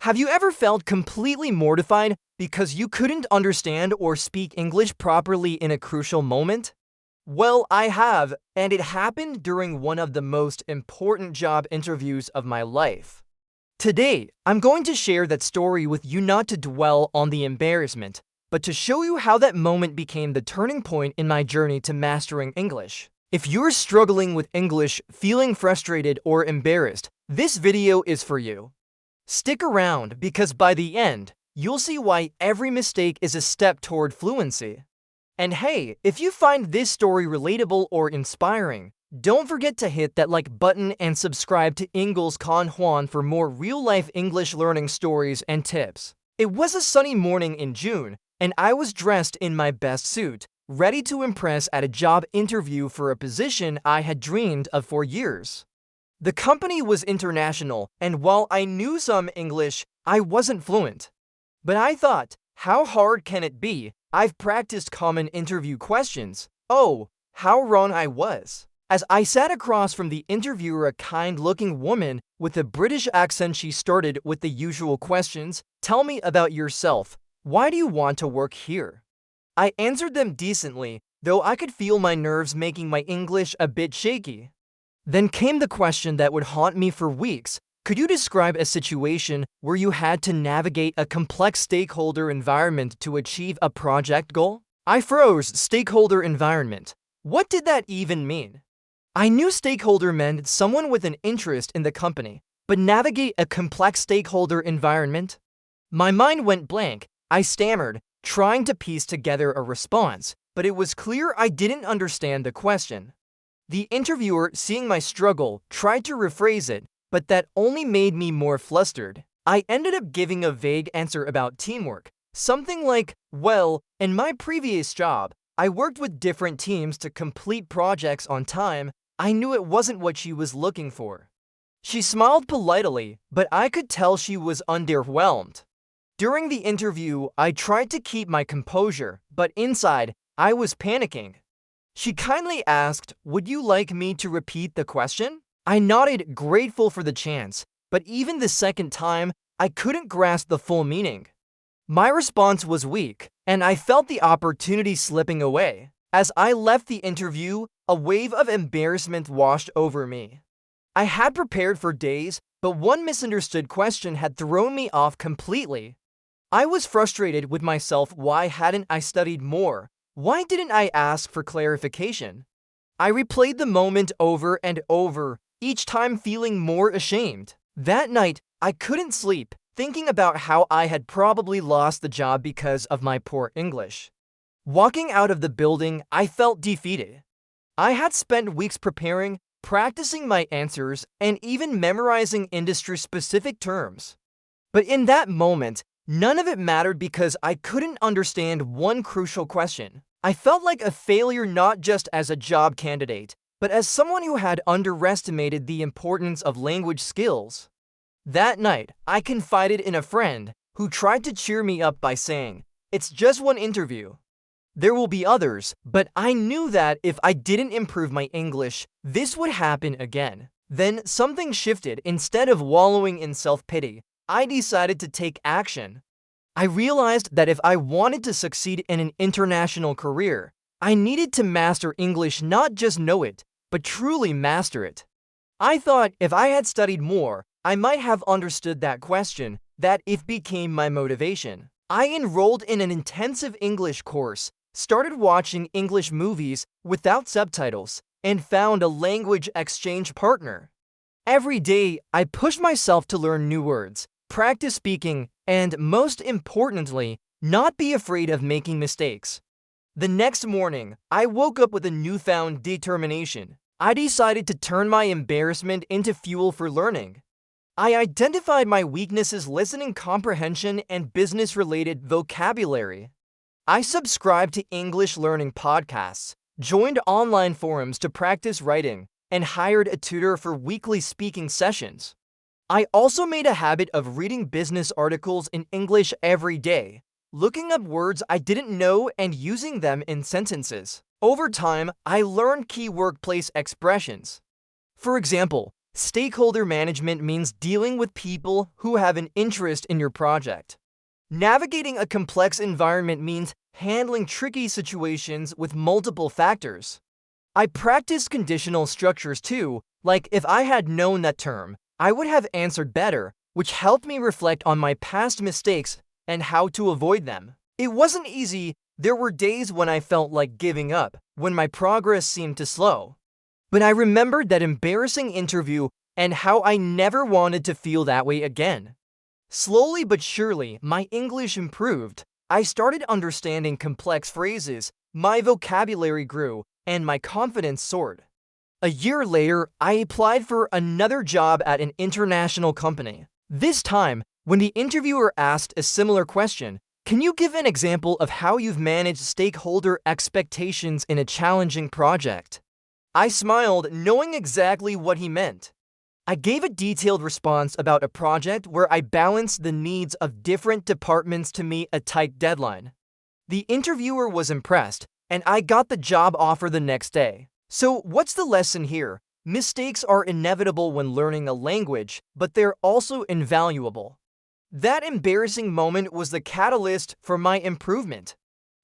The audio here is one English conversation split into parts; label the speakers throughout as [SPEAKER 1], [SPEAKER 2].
[SPEAKER 1] Have you ever felt completely mortified because you couldn't understand or speak English properly in a crucial moment? Well, I have, and it happened during one of the most important job interviews of my life. Today, I'm going to share that story with you not to dwell on the embarrassment, but to show you how that moment became the turning point in my journey to mastering English. If you're struggling with English, feeling frustrated or embarrassed, this video is for you. Stick around because by the end, you'll see why every mistake is a step toward fluency. And hey, if you find this story relatable or inspiring, don't forget to hit that like button and subscribe to Ingles Con Juan for more real-life English learning stories and tips. It was a sunny morning in June, and I was dressed in my best suit, ready to impress at a job interview for a position I had dreamed of for years. The company was international, and while I knew some English, I wasn't fluent. But I thought, how hard can it be? I've practiced common interview questions. Oh, how wrong I was. As I sat across from the interviewer, a kind-looking woman with a British accent, she started with the usual questions. Tell me about yourself. Why do you want to work here? I answered them decently, though I could feel my nerves making my English a bit shaky. Then came the question that would haunt me for weeks. Could you describe a situation where you had to navigate a complex stakeholder environment to achieve a project goal? I froze. Stakeholder environment. What did that even mean? I knew stakeholder meant someone with an interest in the company, but navigate a complex stakeholder environment? My mind went blank. I stammered, trying to piece together a response, but it was clear I didn't understand the question. The interviewer, seeing my struggle, tried to rephrase it, but that only made me more flustered. I ended up giving a vague answer about teamwork, something like, well, in my previous job, I worked with different teams to complete projects on time. I knew it wasn't what she was looking for. She smiled politely, but I could tell she was underwhelmed. During the interview, I tried to keep my composure, but inside, I was panicking. She kindly asked, would you like me to repeat the question? I nodded, grateful for the chance, but even the second time, I couldn't grasp the full meaning. My response was weak, and I felt the opportunity slipping away. As I left the interview, a wave of embarrassment washed over me. I had prepared for days, but one misunderstood question had thrown me off completely. I was frustrated with myself. Why hadn't I studied more? Why didn't I ask for clarification? I replayed the moment over and over, each time feeling more ashamed. That night, I couldn't sleep, thinking about how I had probably lost the job because of my poor English. Walking out of the building, I felt defeated. I had spent weeks preparing, practicing my answers, and even memorizing industry-specific terms. But in that moment, none of it mattered because I couldn't understand one crucial question. I felt like a failure not just as a job candidate, but as someone who had underestimated the importance of language skills. That night, I confided in a friend who tried to cheer me up by saying, "It's just one interview. There will be others," but I knew that if I didn't improve my English, this would happen again. Then something shifted. Instead of wallowing in self-pity, I decided to take action. I realized that if I wanted to succeed in an international career, I needed to master English, not just know it, but truly master it. I thought if I had studied more, I might have understood that question. That if became my motivation. I enrolled in an intensive English course, started watching English movies without subtitles, and found a language exchange partner. Every day, I pushed myself to learn new words, practice speaking, and most importantly, not be afraid of making mistakes. The next morning, I woke up with a newfound determination. I decided to turn my embarrassment into fuel for learning. I identified my weaknesses: listening comprehension and business-related vocabulary. I subscribed to English learning podcasts, joined online forums to practice writing, and hired a tutor for weekly speaking sessions. I also made a habit of reading business articles in English every day, looking up words I didn't know and using them in sentences. Over time, I learned key workplace expressions. For example, Stakeholder management means dealing with people who have an interest in your project. Navigating a complex environment means handling tricky situations with multiple factors. I practice conditional structures too, like if I had known that term, I would have answered better, which helped me reflect on my past mistakes and how to avoid them. It wasn't easy. There were days when I felt like giving up, when my progress seemed to slow. But I remembered that embarrassing interview and how I never wanted to feel that way again. Slowly but surely, my English improved. I started understanding complex phrases, my vocabulary grew, and my confidence soared. A year later, I applied for another job at an international company. This time, when the interviewer asked a similar question, "Can you give an example of how you've managed stakeholder expectations in a challenging project?" I smiled, knowing exactly what he meant. I gave a detailed response about a project where I balanced the needs of different departments to meet a tight deadline. The interviewer was impressed, and I got the job offer the next day. So, what's the lesson here? Mistakes are inevitable when learning a language, but they're also invaluable. That embarrassing moment was the catalyst for my improvement.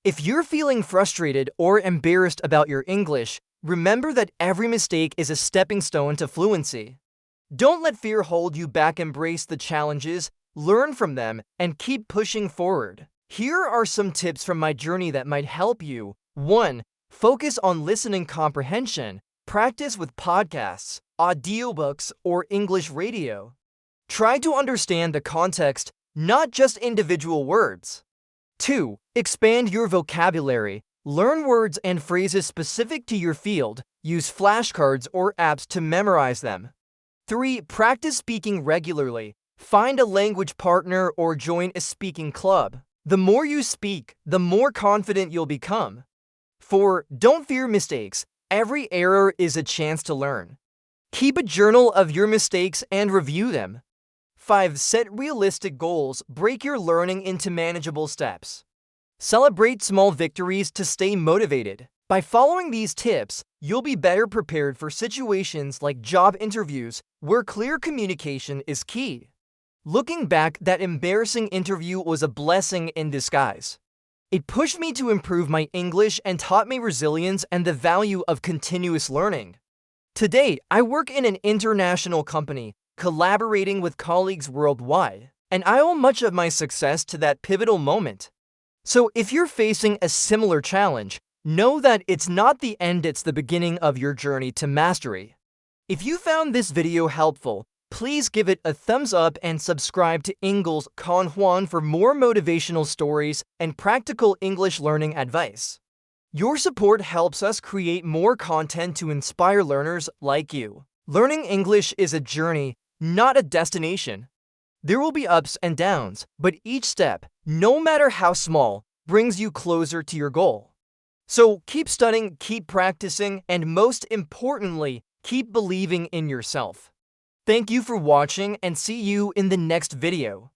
[SPEAKER 1] If you're feeling frustrated or embarrassed about your English, remember that every mistake is a stepping stone to fluency. Don't let fear hold you back. Embrace the challenges, learn from them, and keep pushing forward. Here are some tips from my journey that might help you. 1. Focus on listening comprehension. Practice with podcasts, audiobooks, or English radio. Try to understand the context, not just individual words. 2. Expand your vocabulary. Learn words and phrases specific to your field. Use flashcards or apps to memorize them. 3. Practice speaking regularly. Find a language partner or join a speaking club. The more you speak, the more confident you'll become. 4. Don't fear mistakes. Every error is a chance to learn. Keep a journal of your mistakes and review them. 5. Set realistic goals. Break your learning into manageable steps. Celebrate small victories to stay motivated. By following these tips, you'll be better prepared for situations like job interviews, where clear communication is key. Looking back, that embarrassing interview was a blessing in disguise. It pushed me to improve my English and taught me resilience and the value of continuous learning. Today, I work in an international company, collaborating with colleagues worldwide, and I owe much of my success to that pivotal moment. So if you're facing a similar challenge, know that it's not the end, it's the beginning of your journey to mastery. If you found this video helpful, please give it a thumbs up and subscribe to English with Juan for more motivational stories and practical English learning advice. Your support helps us create more content to inspire learners like you. Learning English is a journey, not a destination. There will be ups and downs, but each step, no matter how small, brings you closer to your goal. So keep studying, keep practicing, and most importantly, keep believing in yourself. Thank you for watching and see you in the next video.